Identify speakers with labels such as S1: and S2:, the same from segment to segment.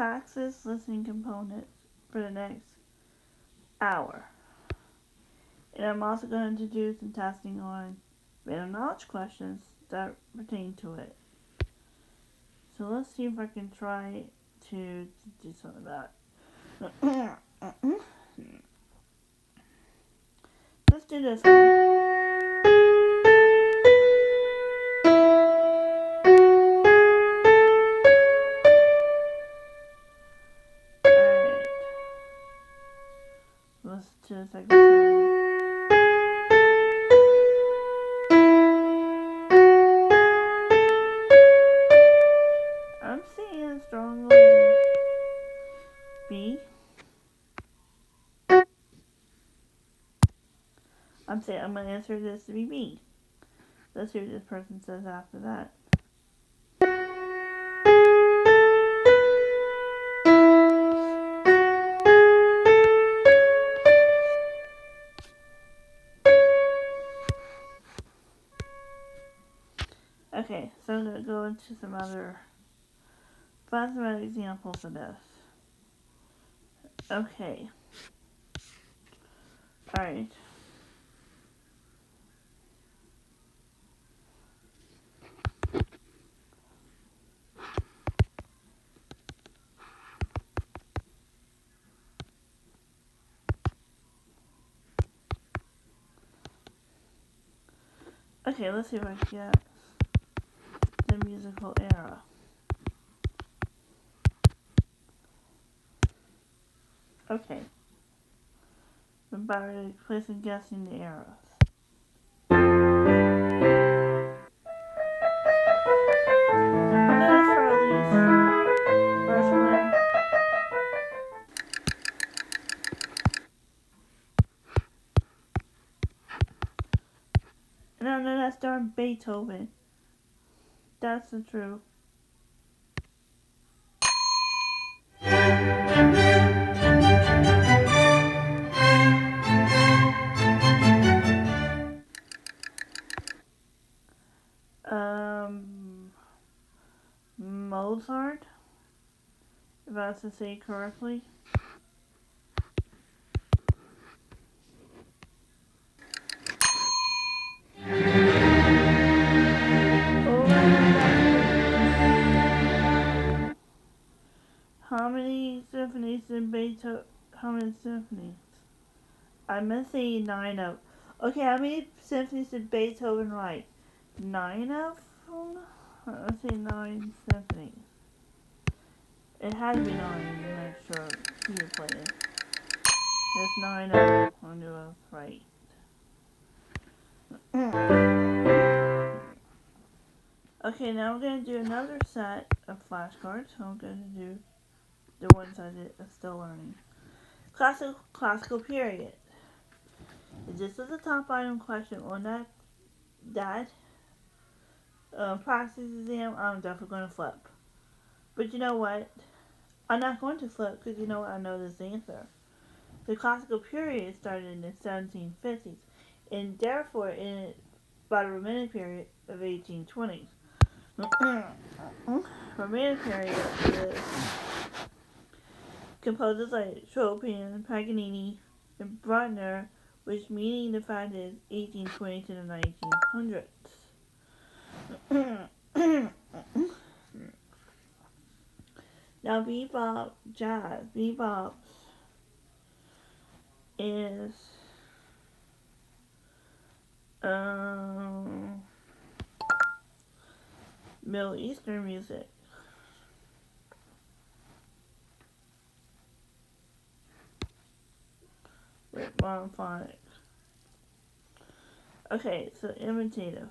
S1: practice listening components for the next hour. And I'm also going to do some testing on random knowledge questions that pertain to it. So let's see if I can try to do something about it. Let's do this one. Alright. Let's do the second time. I'm seeing strongly B. I'm going to answer this to be B. Let's see what this person says after that. Okay, so I'm going to go into some other examples of this. Okay. Alright. Okay, let's see if I can get the musical era. Okay. By placing guessing the eras. No, that's darn Beethoven. That's the truth. Mozart, if I was to say it correctly. How many symphonies did Beethoven? How many symphonies? I'm gonna say 9 of. Okay, how many symphonies did Beethoven write? 9 of them? Let's say 9 symphonies. It had to be 9 to make sure he was playing. There's 9 of them. I knew I was right. Okay, now I'm going to do another set of flashcards. So I'm going to do the ones I did still learning. Classical period. This is the top item question on that practice exam. I'm definitely going to flip. But you know what? I'm not going to flip because you know what? I know this answer. The classical period started in the 1750s and therefore ended by the Romantic period of 1820s. Romantic period is composers like Chopin, Paganini, and Bruckner, which meaning the fact is 1820 to the 1900s. Now bebop, jazz, bebop is Middle Eastern music. With monophonic. Okay, so imitative.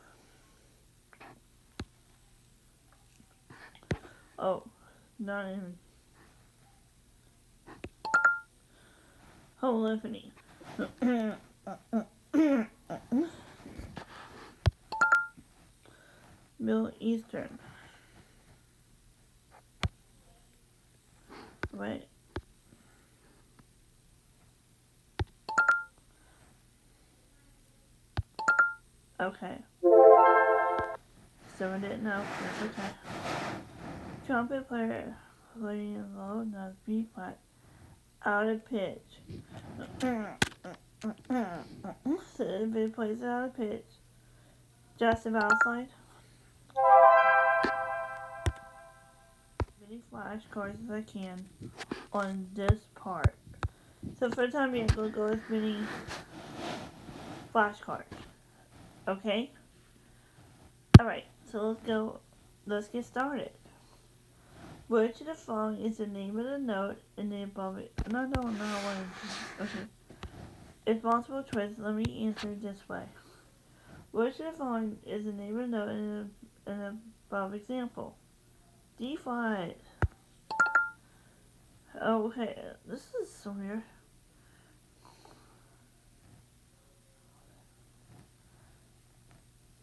S1: Oh, not even. Homophony. Middle Eastern. Right. Okay. Someone didn't know. That's okay. Trumpet player. playing low, not B flat. Out of pitch. So if it plays it out of pitch, just about outside. Many flashcards as I can on this part. So for the time being, I'm going to go with many flashcards. Okay? Alright, so let's go. Let's get started. Which of the following is the name of the note in the above it? No, okay. It's multiple choice. Let me answer it this way. Which of the following is the name of the note in the above example? D flat. Okay, this is so weird.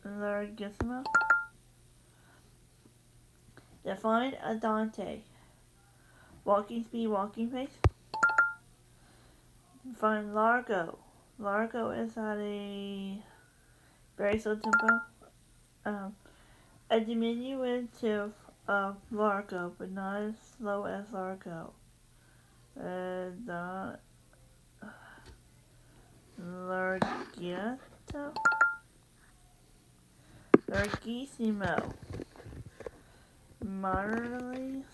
S1: Largissimo. Define andante. Walking speed, walking pace. Define largo. Largo is at a very slow tempo. A diminutive of largo, but not as slow as largo. Larghetto. Larghissimo. Moderately.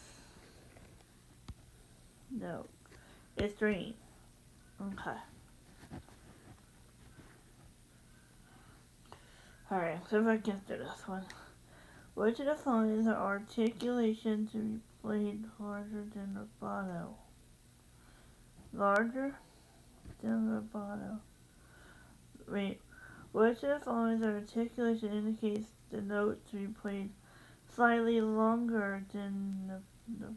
S1: No. Extreme. Okay. Alright, so if I can do this one. Which of the following is an articulation to be played larger than rubato? Larger than rubato. Wait. Which of the following is an articulation indicates the note to be played slightly longer than the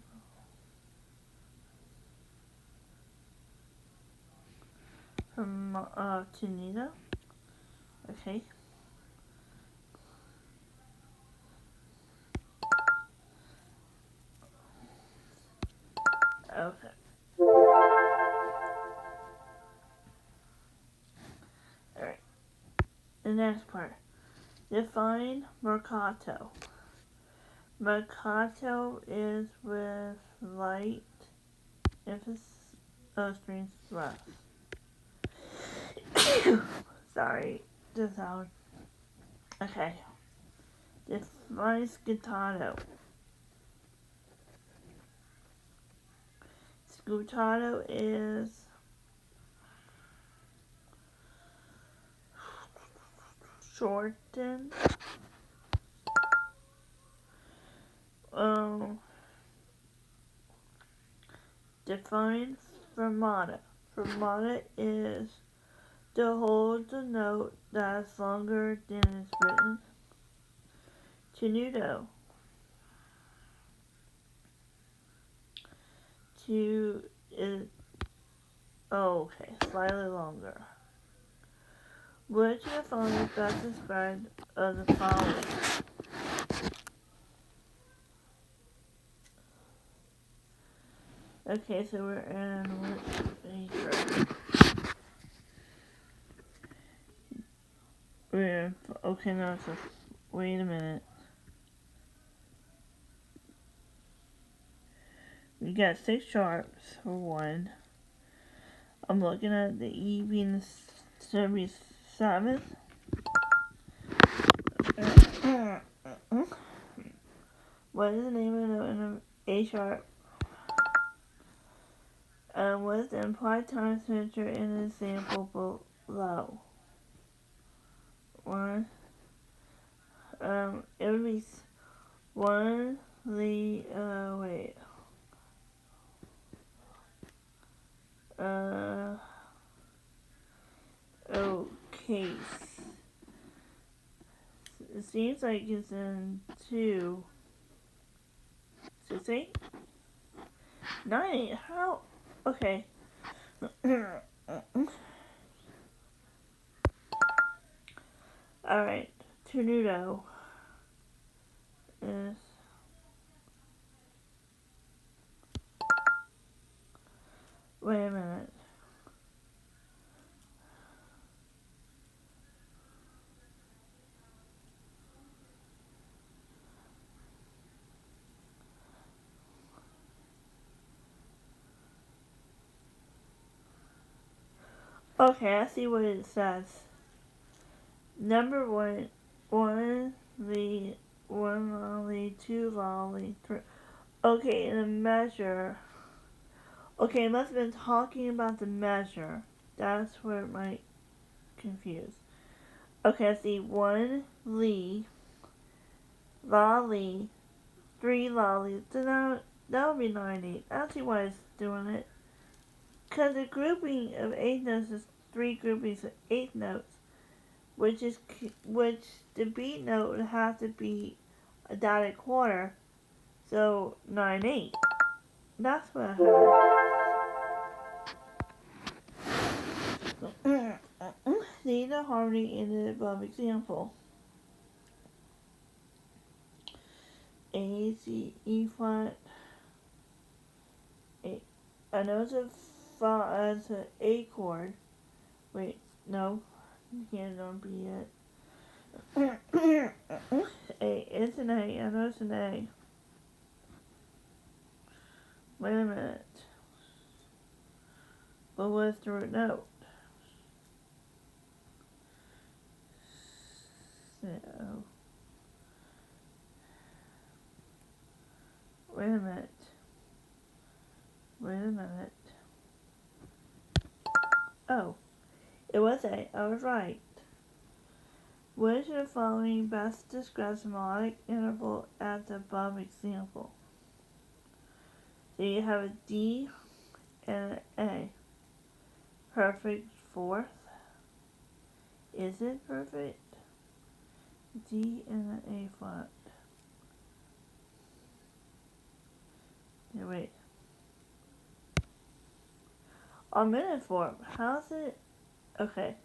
S1: from Tunisia? Okay. Okay. Alright. The next part. Define marcato. Marcato is with light emphasis strings thrust. Sorry, the sound. Okay. Define scutato. Scutato is shortened. Define fermata. Fermata is to hold the note that is longer than is written. Tenuto. Okay, slightly longer. Which of the following is best described of the following? Okay, so we're in okay, no, so wait a minute. We got 6 sharps for 1. I'm looking at the E being the 77th. What is the name of the note in an A sharp? What is the implied time signature in the example below? 1. It would be 1. Wait. Okay. It seems like it's in 2. 6, 8? 9, 8? How? Okay. Alright. Tenuto is wait a minute. Okay, I see what it says. Number one Lee, one lolly, two lolly, three. Okay, and the measure. Okay, it must have been talking about the measure. That's where it might confuse. Okay, I see one Lee, lolly, three lollies. So now that would be 90. I don't see why it's doing it. Because a grouping of eighth notes is three groupings of eighth notes, which the beat note would have to be a dotted quarter, so 9/8. That's what I heard. See the harmony in the above example. A, C, E flat, A. I know it's it's an A chord. Wait, no, you can't on B yet. A, it's an A. I know it's an A. Wait a minute. But what's the root note? So, wait a minute. Wait a minute. Oh, it was A. I was right. Which of the following best describes the melodic interval as the above example? So you have a D and an A. Perfect fourth. Is it perfect? D and an A flat. Yeah, wait. On minute form. How's it? Okay.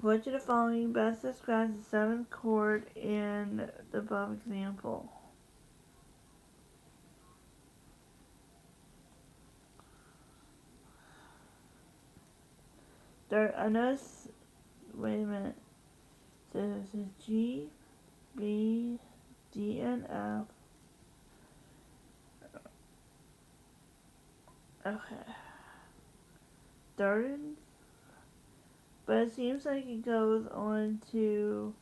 S1: Which of the following best describes the seventh chord in the above example? I noticed. Wait a minute. So this is G, B, D, and F. Okay. Third, but it seems like it goes on to,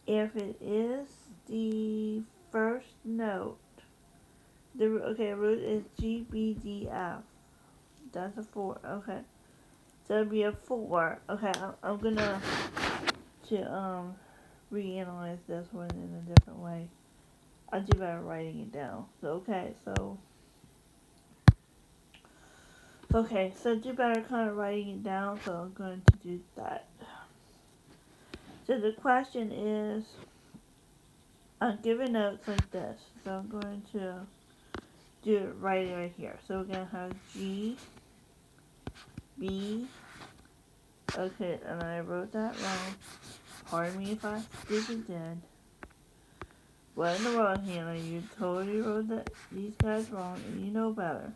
S1: if it is the first note, root is G, B, D, F. That's a 4. Okay. So it'd be a 4. Okay, I'm gonna reanalyze this one in a different way. I'll do better writing it down. So do better kind of writing it down, so I'm going to do that. So the question is, I'm giving notes like this, so I'm going to do it right here. So we're going to have G, B, okay, and I wrote that wrong. Pardon me if I did. What in the world, Hannah? You totally wrote these guys wrong, and you know better.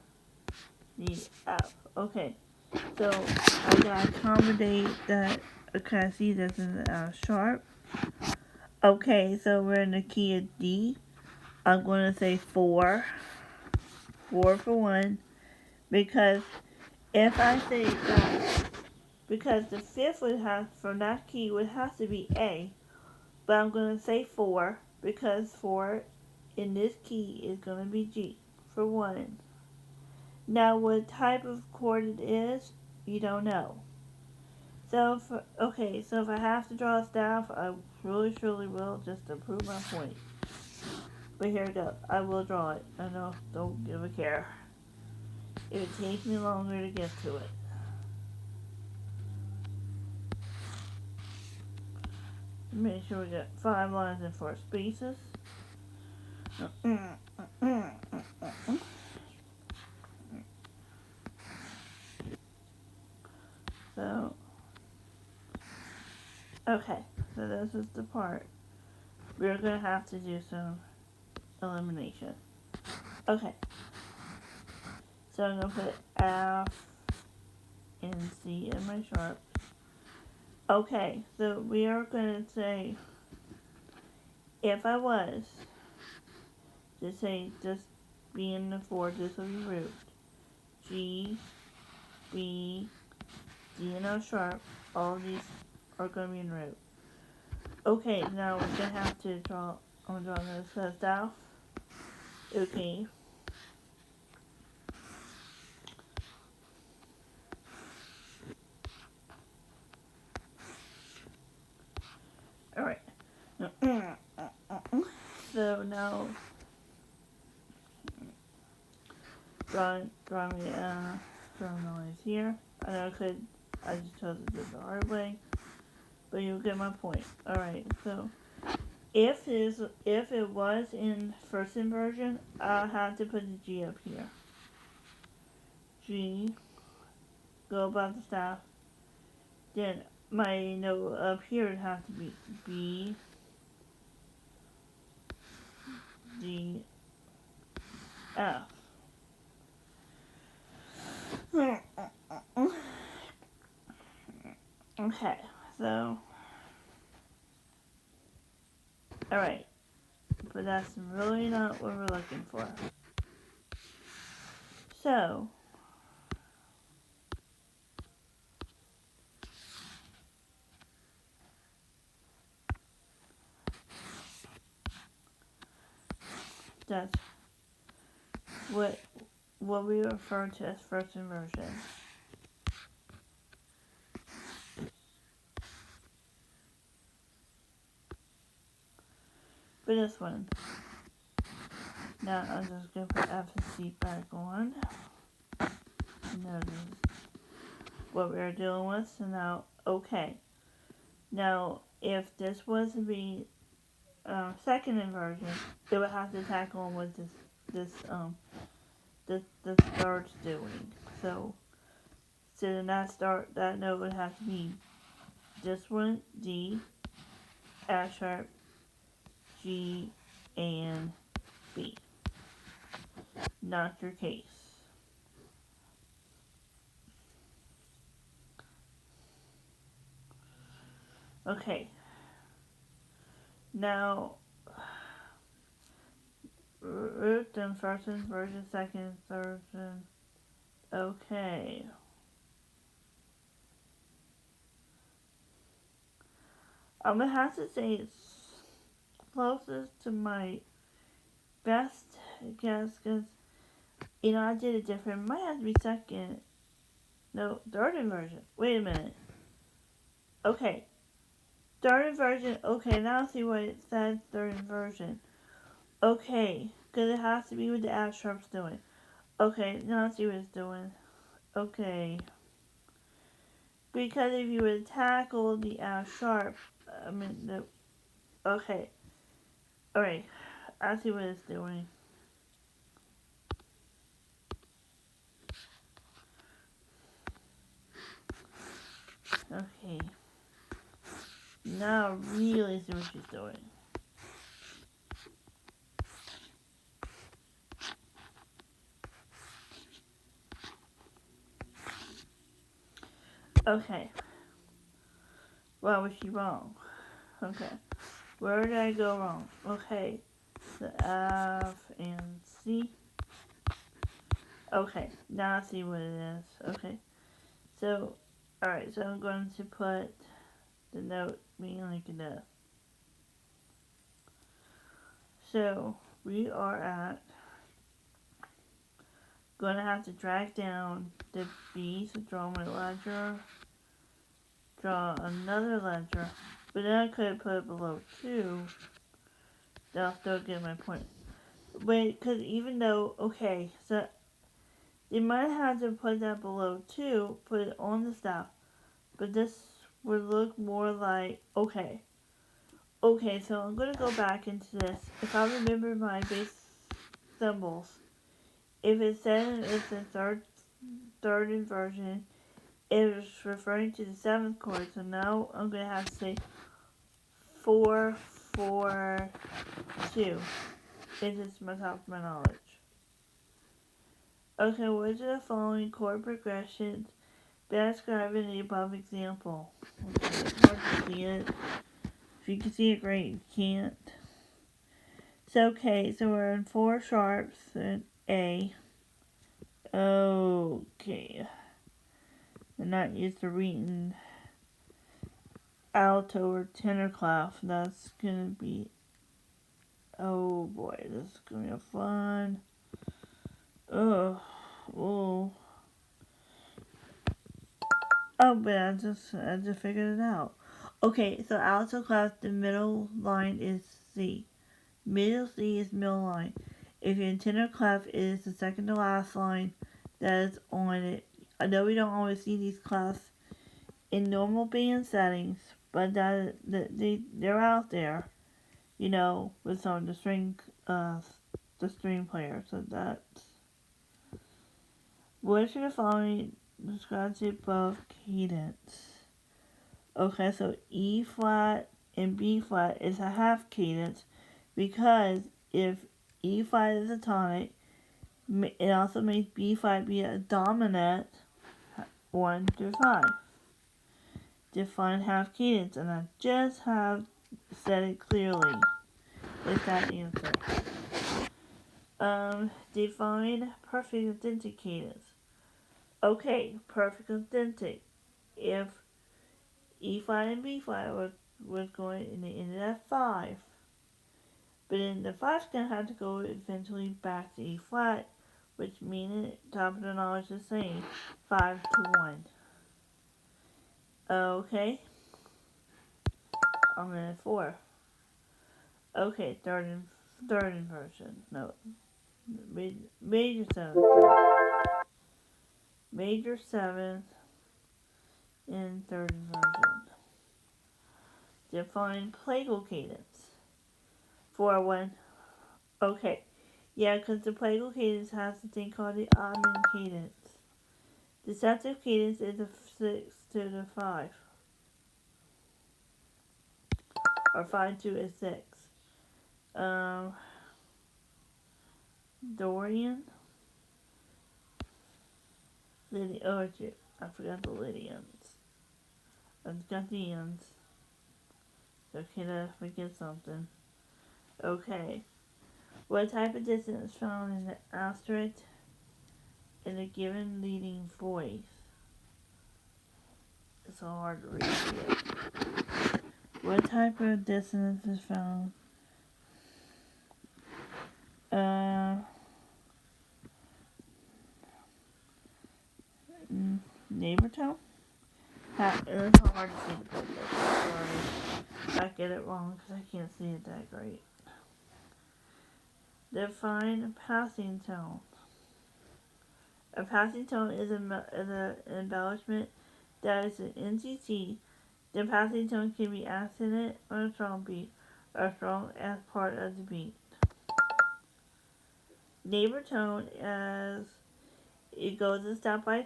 S1: The F. Okay, so I gotta accommodate that. Okay, I see this in sharp. Okay, so we're in the key of D. I'm going to say 4. 4 for 1. Because if I say that, because the fifth would have, from that key, would have to be A. But I'm going to say 4, because 4 in this key is going to be G for 1. Now, what type of chord it is, you don't know. So, if I have to draw a staff, I really, truly will, just to prove my point. But here we go. I will draw it. I know, don't give a care. It would take me longer to get to it. Make sure we got 5 lines and 4 spaces. So, okay, so this is the part. We're going to have to do some elimination. Okay, so I'm going to put F and C in my sharp. Okay, so we are going to say, if I was to say just being the fourth, this will be root. G, B, D, and F sharp. All of these are going to be in root. Okay, now we're going to have to draw, I'm going to draw this staff. Okay. Alright. So now, drawing the noise here. I know I just chose to do it the hard way, but you get my point. Alright, so if it was in first inversion, I had to put the G up here. G, go about the staff. Then my note up here would have to be B, D, F. Okay, so alright, but that's really not what we're looking for. So that's what we refer to as first inversion. For this one, now I'm just going to put F and C back on. Now this is what we're dealing with. So now, okay. Now, if this was to be second inversion, it would have to tackle on what this third's doing. So then that note would have to be this one, D, F sharp, G, and B. Not your case. Okay. Now, root, then first inversion, second inversion. Okay. I'm gonna have to say it's closest to my best guess because, I did it different. It might have to be second. No, third inversion. Wait a minute. Okay. Third inversion. Okay, now I see what it says, third inversion. Okay, because it has to be what the F sharp's doing. Okay, now I see what it's doing. Okay. Because if you would tackle the F sharp, okay. Alright, I see what it's doing. Okay. Now I really see what she's doing. Okay. Well, was she wrong? Okay. Where did I go wrong? Okay. The F and C. Okay. Now I see what it is. Okay. So, alright. So I'm going to put the note being like this. So, we are at, going to have to drag down the B, so draw my ledger, draw another ledger, but then I could put it below 2, that'll still get my point. Wait, because even though, okay, so they might have to put that below 2, put it on the staff, but this would look more like, okay, so I'm going to go back into this. If I remember my base symbols, if it said it's the third inversion, it was referring to the 7th chord, so now I'm going to have to say 4, 4, 2. It's just my top of my knowledge. Okay, which of the following chord progressions best described in the above example? Okay, it's hard to see it. If you can see it, great. If you can't. So, okay, so we're in 4 sharps, and A. Okay. I'm not used to reading alto or tenor clef. That's gonna be. Oh boy, this is gonna be fun. Ugh. Oh. Oh, but I just figured it out. Okay, so alto clef, the middle line is C. Middle C is middle line. If your tenor clef is the second to last line that is on it. I know we don't always see these clefs in normal band settings, but they're out there, with some of the string players. So that's what should the following describes the above cadence. Okay, so E flat and B flat is a half cadence because if E flat is a tonic, it also makes B flat be a dominant 1 through 5. Define half cadence, and I just have said it clearly with that answer. Define perfect authentic cadence. Okay, perfect authentic. If E flat and B flat was going and it ended at 5, but then the 5's gonna have to go eventually back to E flat, which means top of the knowledge is saying 5 to 1. Okay. I'm in 4. Okay, third inversion. No, major 7th. Major 7th and third inversion. Define plagal cadence. 4-1. Okay. Yeah, because the plagal cadence has a thing called the Amen cadence. Deceptive cadence is a 6 to the 5. Or 5 to a 6. Dorian. I forgot the Lydians. I've got the ends. So can I forget something? Okay. What type of dissonance is found in the asterisk in a given leading voice? It's so hard to read here. What type of dissonance is found? Neighbor tone? It's hard to see the picture. Sorry. I get it wrong because I can't see it that great. Define passing tone. A passing tone is an embellishment that is an NCT. The passing tone can be accented on a strong beat or strong as part of the beat. Neighbor tone as it goes in stepwise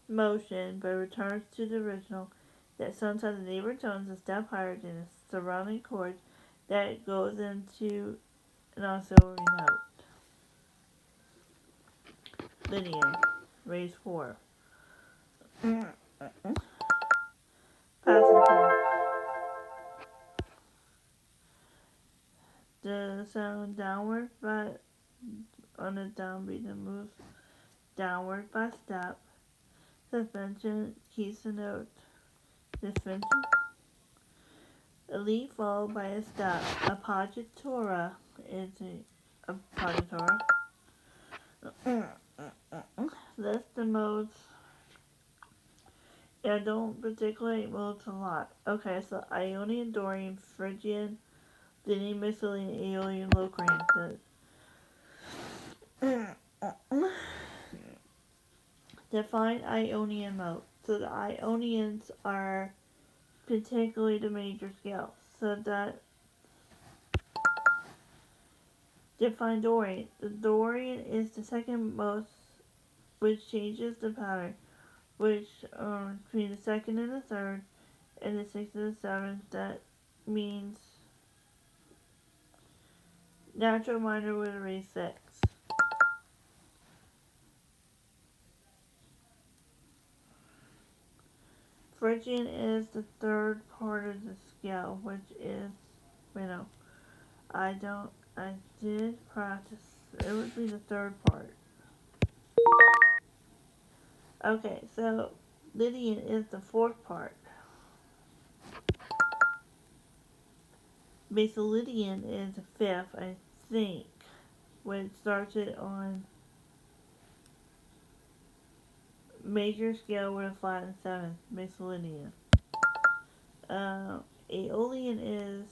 S1: motion but returns to the original. That sometimes the neighbor tone is a step higher than the surrounding chord that it goes into an auxiliary note. Lydian, raise 4. Passing tone. The sound downward on a downbeat that moves downward by step. Suspension keeps the note. Suspension. A lead followed by a step. Appoggiatura is a appoggiatura. That's the modes. I don't particularly modes a lot. Okay, so Ionian, Dorian, Phrygian, Lydian, Mycenaean, Aeolian, Locrian. Define Ionian mode. So the Ionians are particularly the major scale. So that define Dorian. The Dorian is the second most, which changes the pattern, which between the second and the third, and the sixth and the seventh. That means natural minor with a raised 6. Phrygian is the third part of the scale, which is, I did practice It would be the third part. Okay, so Lydian is the fourth part. Basolydian is the fifth, I think, when it started on major scale with a flat and seventh. Basolydian. Aeolian is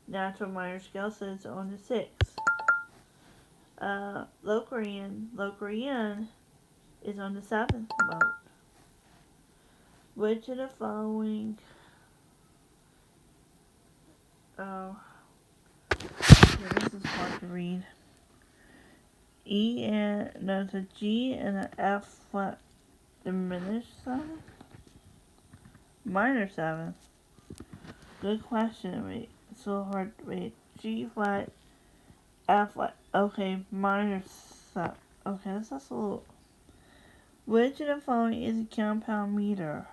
S1: natural minor scale, so it's on the sixth. Locrian is on the seventh note. Which of the following this is hard to read. There's a G and an F flat diminished seventh? Minor seventh. Good question. Wait, it's so hard. Wait, G flat, F flat. Okay, minor seventh. Okay, that's a little. Which of the following is a compound meter?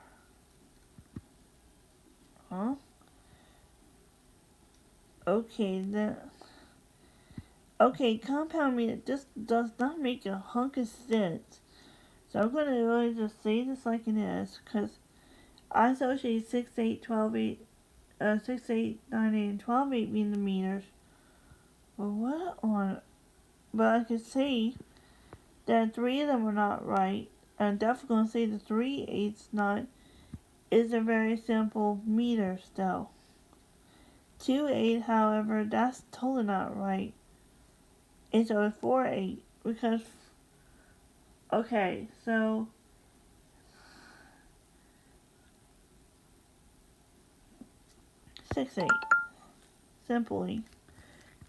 S1: Huh? Okay, then. Okay, compound meter just does not make a hunk of sense. So I'm gonna really just say this like it is, because I associate 6, 8, 12, 8, 6, 8, 9, 8, and 12, 8 being the meters. But what on? But I could say that 3 of them are not right. I'm definitely gonna say the 3, 8, 9 is a very simple meter still. 2, 8, however, that's totally not right. It's a 4, 8 because. Okay, so 6, 8. Simply,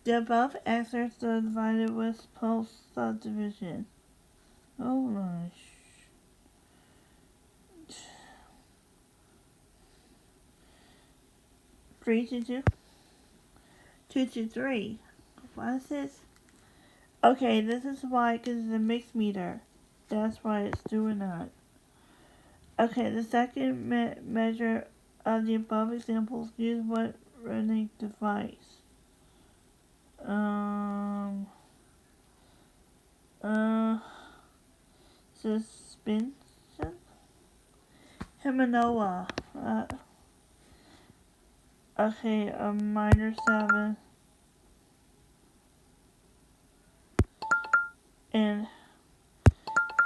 S1: the above excerpts are divided with post subdivision. Oh my. 3, 2, 2. 2, 2, 3. What is this? Okay, this is why, because it's a mixed meter. That's why it's doing that. Okay, the second measure of the above examples use what running device? Suspension? Himanoa. Okay, a minor 7. And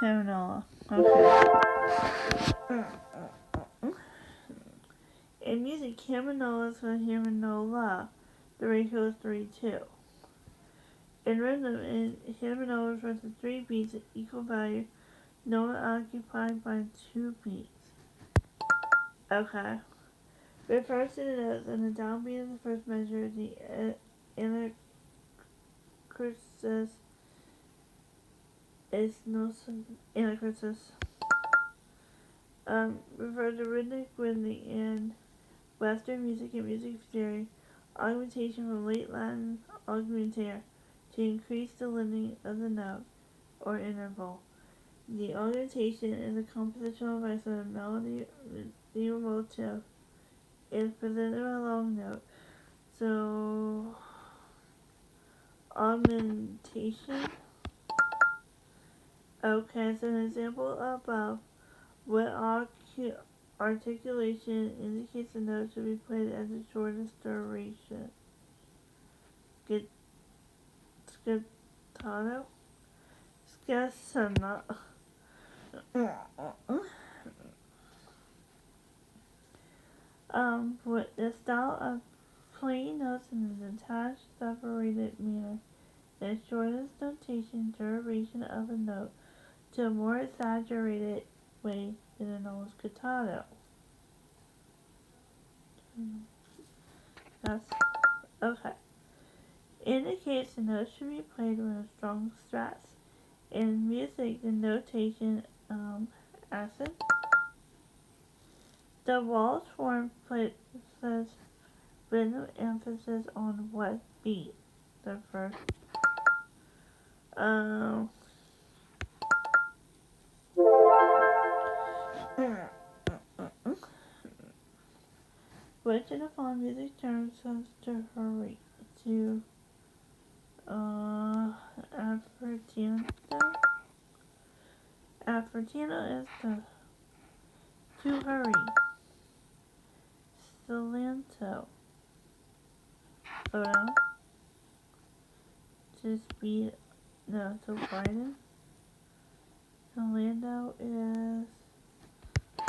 S1: Himanoa. Okay. In music, Himanoas for Himanola. The ratio is 3-2. In rhythm, Himanoas for the 3 beats at equal value. Note occupied by 2 beats. Okay. Refers to the notes on the downbeat of the first measure, the anacrusis is no anacrusis. Refers to rhythmic in Western music and music theory, augmentation from late Latin augmentare to increase the length of the note or interval. The augmentation is a compositional device of a melody. The motive is presented by a long note. So, augmentation. Okay, so an example above, what articulation indicates the note should be played at the shortest duration? Scatato? Scasana. With the style of playing notes in a detached, separated manner, the shortest notation duration of a note to a more exaggerated way than a normal scatato. That's okay. Indicates the note should be played with a strong stress. In music, the notation accent. The waltz form places rhythm emphasis on what beat. The first. Which of the following music terms comes to hurry? To Affertiento. Affertiento is to hurry. Cilento. Slow down. To speed. No, to widen. Cilento is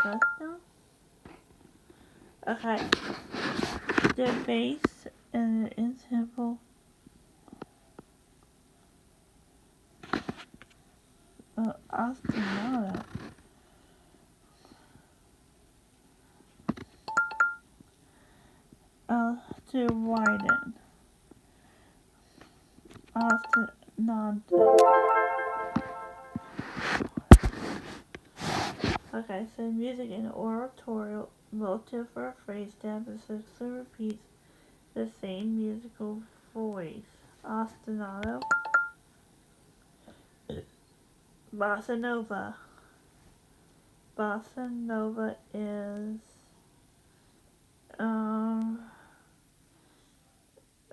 S1: touchdown. Okay. The base and the example. Ostinato. To widen. Ostinato. Okay, so music and oratorio motive for a phrase that specifically repeats the same musical voice. Ostinato. Bossa nova. Bossa nova is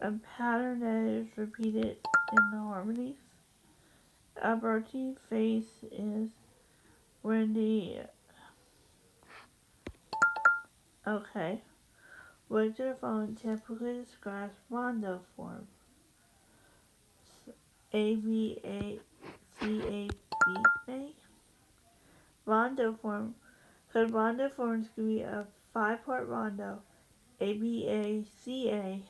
S1: a pattern that is repeated in the harmonies. Abrupti phase is when the okay. Which of the following typically describes rondo form? A B A C A B A. Rondo form. Could rondo forms could be a 5-part rondo, A B A C A,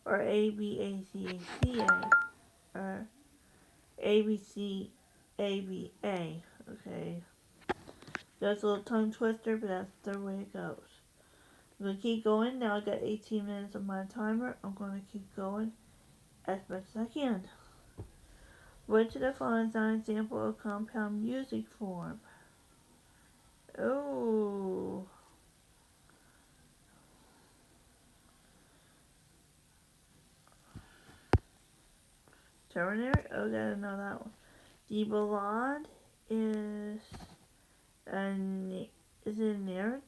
S1: or A B A C A C A, or A B C A B A. Okay. That's a little tongue twister, but that's the way it goes. I'm going to keep going. Now I got 18 minutes on my timer. I'm going to keep going as much as I can. Which of the following is an example of compound music form? Oh. Ternary? Oh, gotta know that one. The ballade is is it a narrative?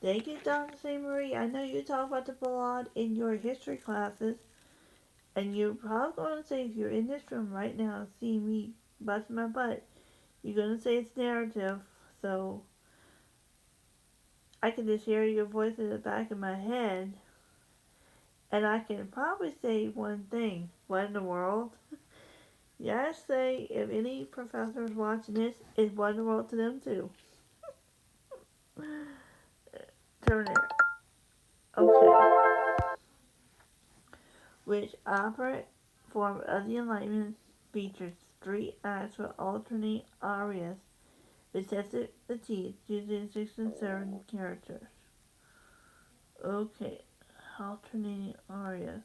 S1: Thank you, Dr. St. Marie. I know you talk about the ballade in your history classes, and you're probably going to say, if you're in this room right now seeing me busting my butt, you're going to say it's narrative, so I can just hear your voice in the back of my head, and I can probably say one thing. What in the world? Yeah, I say, if any professor is watching this, it's what in the world to them too. Turner. Okay. Which opera form of the Enlightenment features 3 acts with alternate arias with teeth using 6 and 7 characters? Okay. Alternating arias.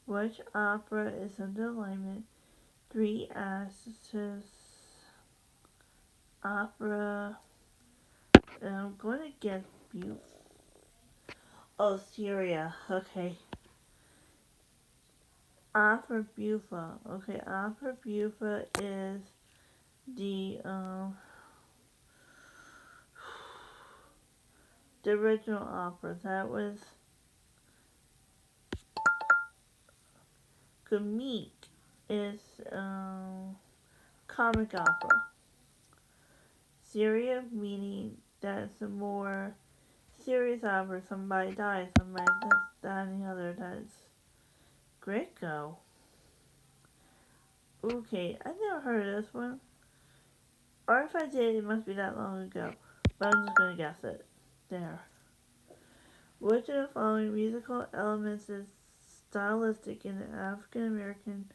S1: Which opera is under alignment? 3 acts opera. I'm going to guess Buffa. Oh, Syria. Okay. Opera Buffa. Okay, Opera Buffa is the original opera. That was comique is comic opera. Syria meaning that's a more serious opera. Somebody dies, somebody this, that, and the other. That's Greco. Okay, I never heard of this one. Or if I did, it must be that long ago. But I'm just gonna guess it. There. Which of the following musical elements is stylistic in the African American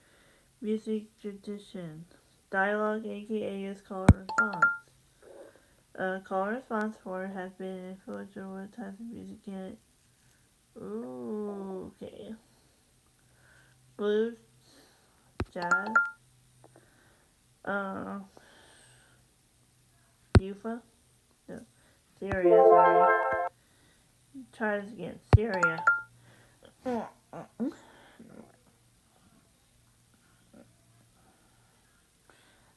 S1: music tradition? Dialogue, aka is call and response. Call and response for has been influential with types of music in it. Ooh, okay. Blues, jazz, Yufa, no, Syria, sorry. Try this again, Syria.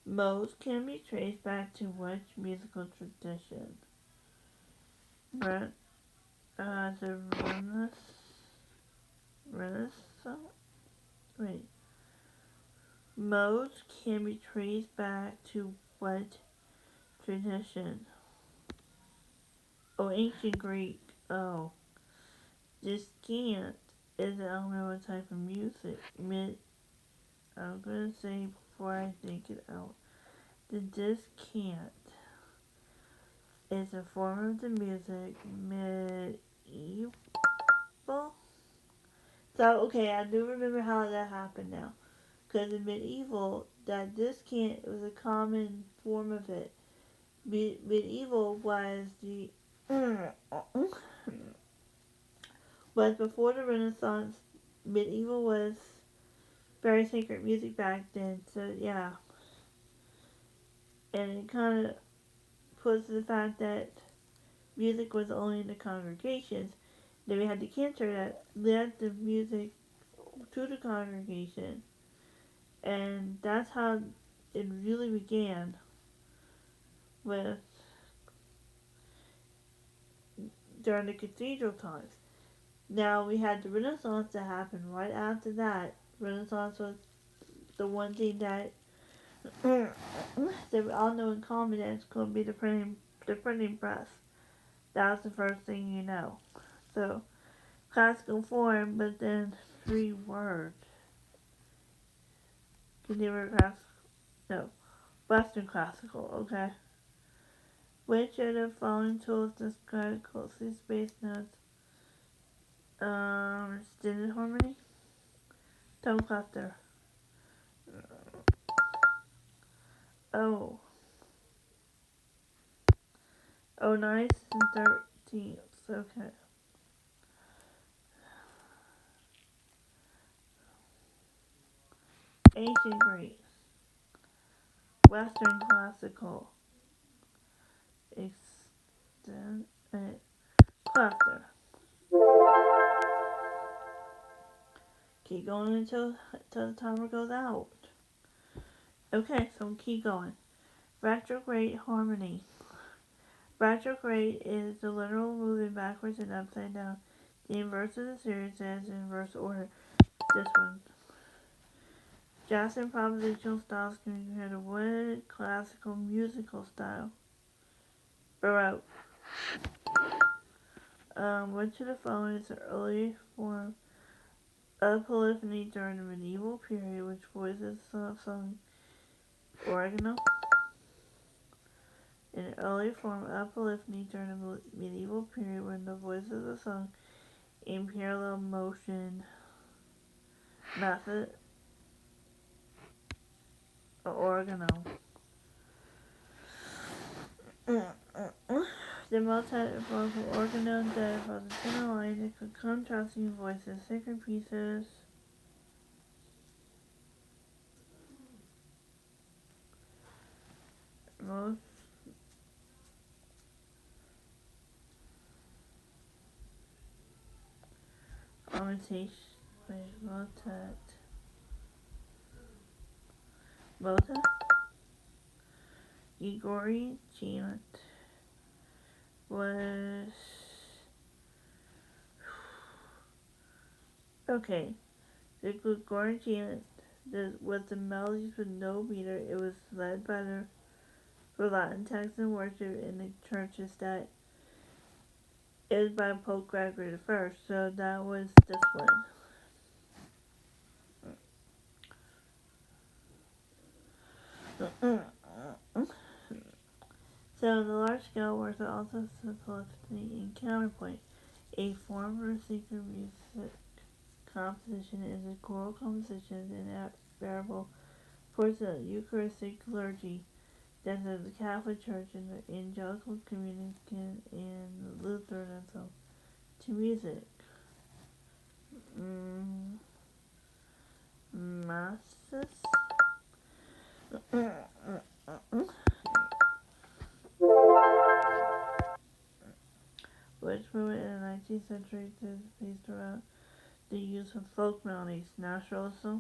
S1: Most can be traced back to which musical tradition? The Renaissance? wait. Modes can be traced back to what tradition? Oh, ancient Greek. Oh. Descant is an element of type of music. I'm gonna say before I think it out. The descant is a form of the music medieval. So, okay, I do remember how that happened now. Because in medieval, that descant was a common form of it. Medieval was the was before the Renaissance. Medieval was very sacred music back then. So yeah, and it kind of puts the fact that music was only in the congregations. Then we had the cantor that led the music to the congregation, and that's how it really began with during the cathedral times. Now we had the Renaissance that happened right after that. Renaissance was the one thing that that we all know in common that it's going to be the printing press. That was the first thing you know. So classical form, but then 3 words. Contemporary classical, no, Western classical. Okay. Which of the following tools describe closely spaced notes? Extended harmony, tone cluster. Oh, oh, nice and 13th. Okay. Ancient Greek, Western classical, extended cluster. Keep going until the timer goes out. Okay, so keep going. Retrograde harmony. Retrograde is the literal moving backwards and upside down. The inverse of the series is in inverse order. This one. Jazz improvisational styles can be compared to what classical musical style? Baroque. Which of the following is the early form of polyphony during the medieval period, which voices sung organal? An early form of polyphony during the medieval period when the voices are sung in parallel motion method or organal. The multi-vocal organal that involves a tenor line that could contrasting voices, sacred pieces. Most imitation Mota Igori chant was okay. The Gregorian chant was the melodies with no meter. It was led by the for Latin text and worship in the churches that is by Pope Gregory the First. So that was this one. So the large scale works are also polyphony in counterpoint. A form for sacred music composition is a choral composition and variable for the Eucharistic clergy that is the Catholic Church and the Angelical Communion and Lutheranism to music. Masses. Which movement in the 19th century is based around the use of folk melodies, naturalism.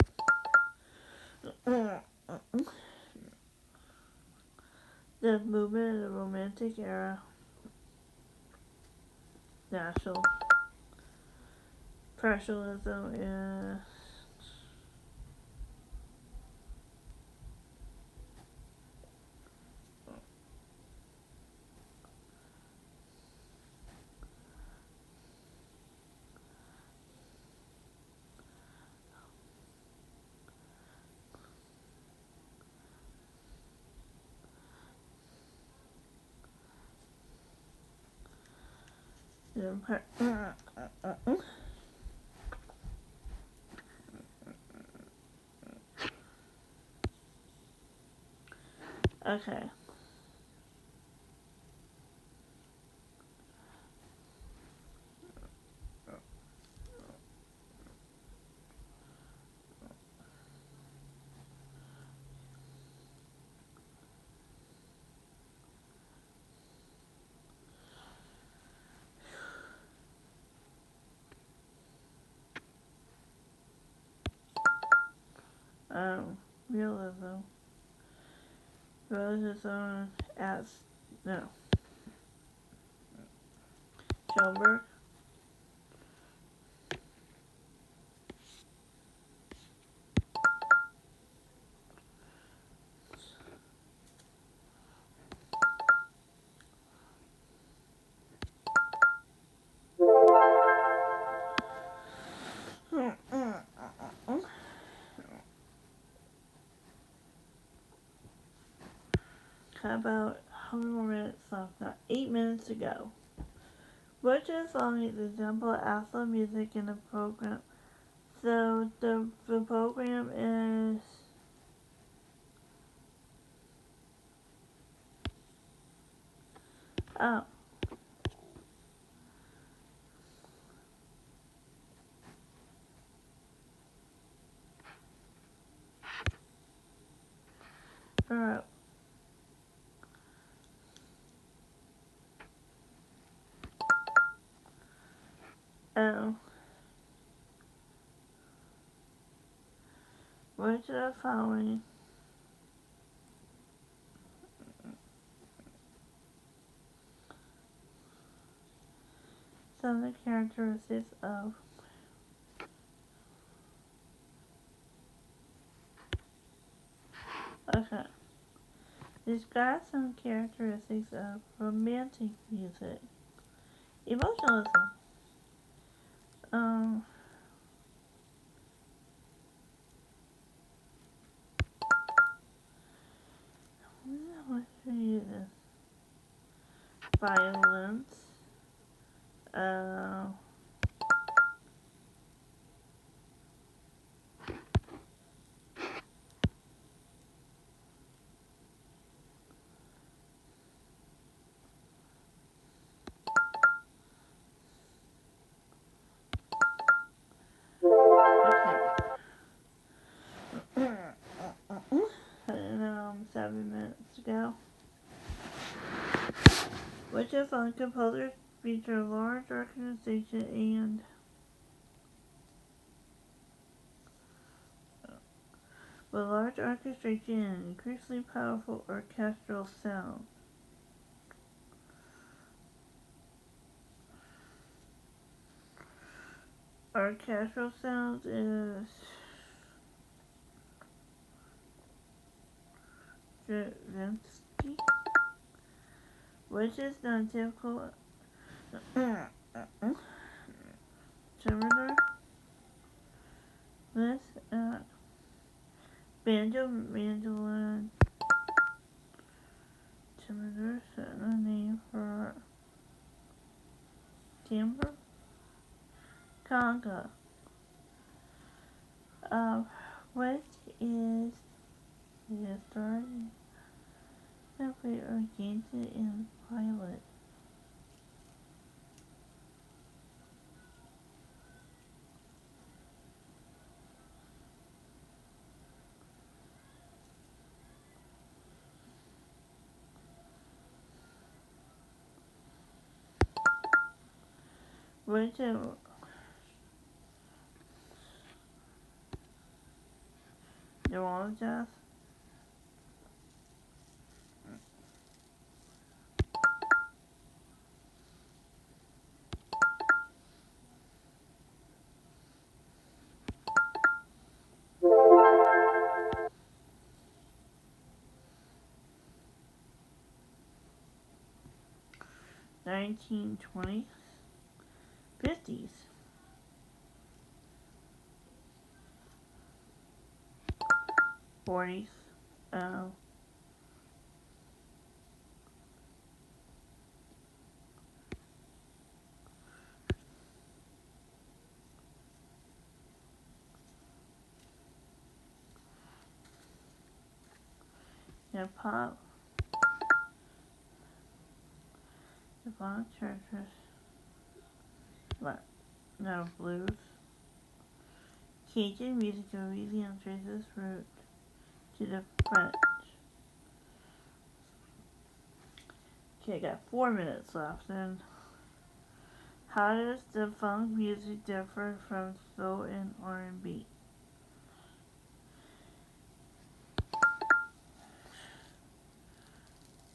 S1: The movement of the Romantic era, national. Impressionism is Okay. Realism. Realism as no. Schoenberg. How about how many more minutes left now? 8 minutes to go. Which is long as the example of music in the program. So the program is oh. Alright. Oh. Which of the following some of the characteristics of okay. Describe some characteristics of romantic music. Emotionalism. Um what should we use this? Violence. Uh okay. And 7 minutes ago. Which of the composers feature a large organization and with large orchestration and increasingly powerful orchestral sound? Orchestral sounds is Stravinsky, which is not typical Terminator. This banjo, mandolin, Terminator, a name for timbre, conga. What is the starting simply oriented in pilot? Which neurologist? 1920s, 50s, 40s, uh, hip hop, Devon churches, no blues, Cajun music of Louisiana traces root to the French. Okay, I got 4 minutes left. And how does the funk music differ from soul and R&B?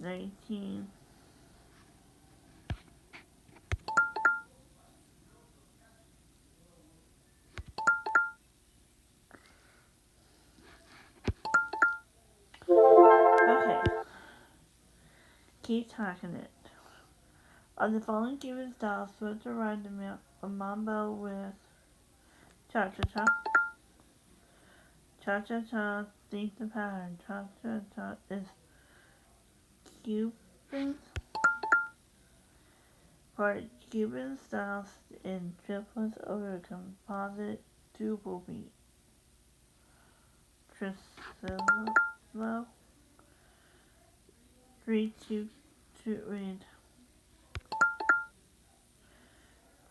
S1: Okay. Keep talking it. Of the following Cuban styles, switch to ride the mambo with cha-cha-cha. Cha-cha-cha, think the pattern. Cha-cha-cha is Cuban. For Cuban styles in triplets over a composite tuple beat. Tresillo. 3, 2, 2, read.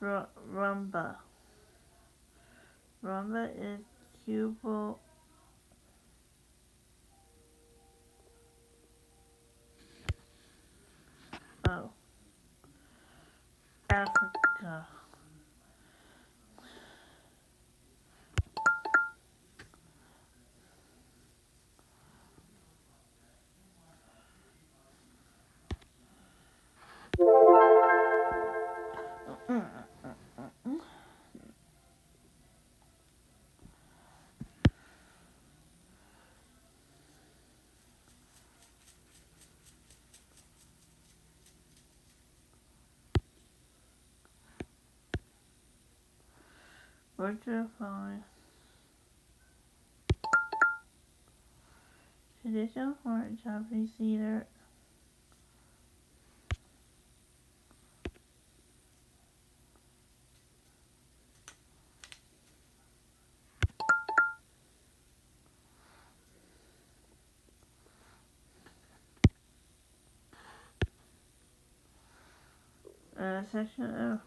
S1: Rumba. Rumba is Cuban. Oh. Africa. Virtual following. Traditional foreign Japanese theater. Section of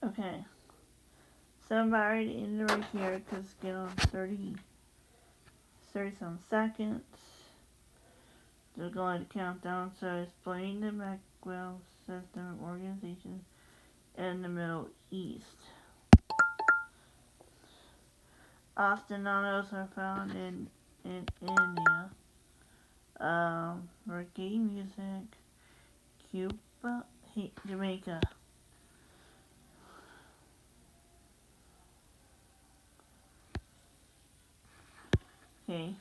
S1: okay. So I'm about ready to end it right here because it's getting on 30 some seconds. They're going to count down. So explain the Maxwell system of organization in the Middle East. Ostinatos are found in India. Reggae music, Cuba, Jamaica. Okay.